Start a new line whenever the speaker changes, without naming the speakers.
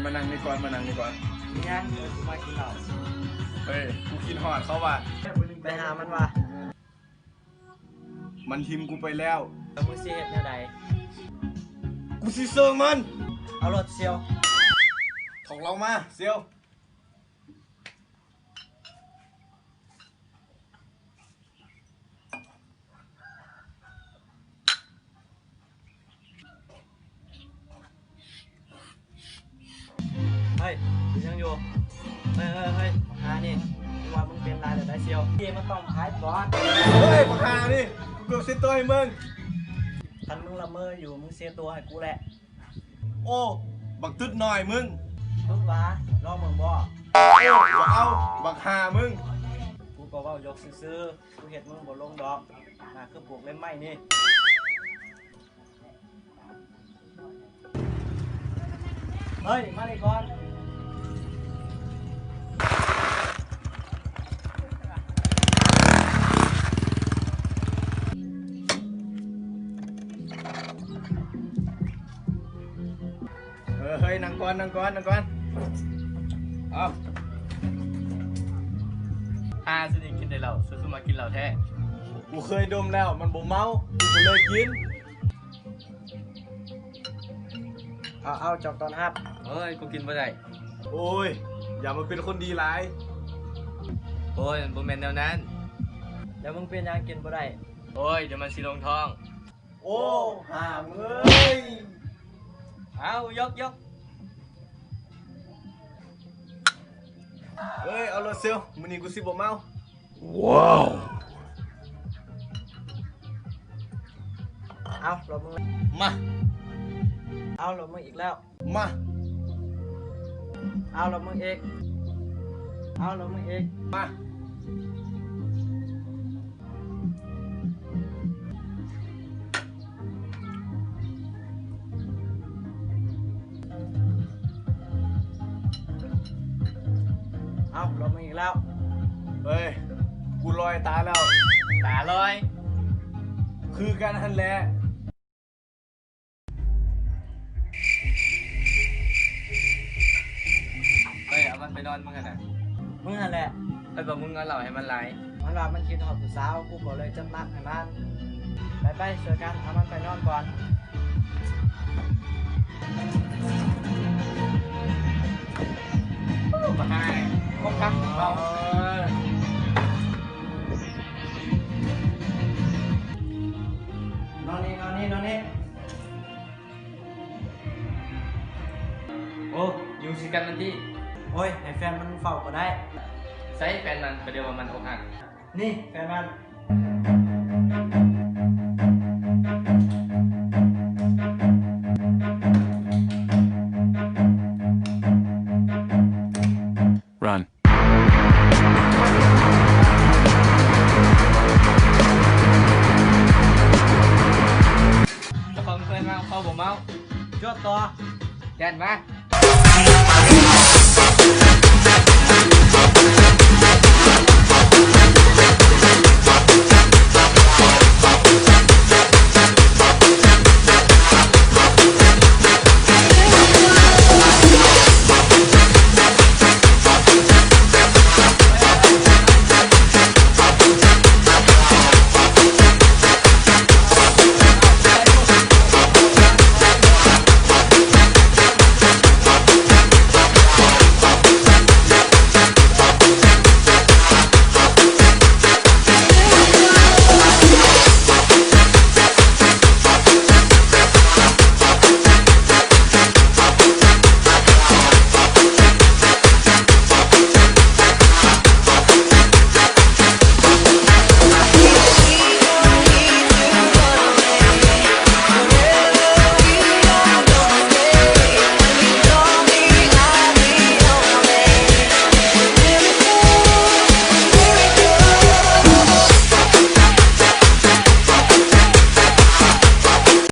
มานั่งนี่ก่อน
ยังกูมากินเหล้า
เฮ้ยกูคิดฮอดเขาว่ะ
ไปหามันว่ะ
มันทิมกูไปแล้ว
แล้วมึงสิเฮ็ดแนวใด
กูสิเซิงมัน
เอารถเซียว
ถกเรามาเซียว
เฮ้ยกูยังอยู่เฮ้ยหานี่มึงว่ามึงเป็นรายหรือได้เซียวพี่มันต้องขายก่อน
เฮ้ยมาหานี่กูเกือบเสียตัวให้มึง
คันมึงละเมออยู่มึงเสียตัวให้กูแหละ
โอ้บักตึ๊ดหน่อยมึง
ตึ๊ดวะรอมึงบ่
เอาบักหามึง
กูก็ว่ายกซื้อกูเห็ดมึงบ่ลงดอกน่าคือปลูกเล่นไม้นี่เฮ้ยมาเลยก่อน
เฮ้ยนั่งก่อนเอา
สิกินได้เหล้าซื้อมากินเหล้าแท้
กูเคยดมแล้วมันบ่เมากูก็เลยกิน
เอาจอกตอนฮับ
เฮ้ยกูกินบ่ได้
โอ้ยอย่ามาเป็นคนดีหลาย
โอ้ยมันบ่แม่นแนวนั้น
แล้วมึงเป็นยังกินบ่ได้
โอ้ยเดี๋ยวมันสิลงท้อง
โอ้ห่ามเอ้ย
เอายก
เฮ้ยเอารถเซลมื้อนี้กูสิบ่เมา
ว้าวเอารถมึง
มา
เอารถมึงอีกแล้ว
มา
เอารถมึงอีกเอารถมึงอีก
มา
เอารถมึงอีกแล้ว
เฮ้ยกูลอยตาแล้ว
ตาลอย
คือการหันแหละ
เฮ้ยเอามันไปนอนมึงกันนะ
มึงนั่นแหละ
ไปบอกมึงเอาเหล้าให้มันไหล
มันว่ามันคิดหอดผู้สาวกูก็เลยจำนักให้มันไปช่วยกันเอามันไปนอนก่อน
มาให้ครบครับเรา
นอนนี่
โอ้อยู่สิกันมันที่
โอ้ยให้แฟนมันเฝ้าก็ได้
ใส่แฟนมันประเดี๋ยวว่ามันอกหัก
นี่แฟนมัน
Run.
แล้วพอเพื่อนเมาเขาบอกเมา
จวดต่อ
แย่นมา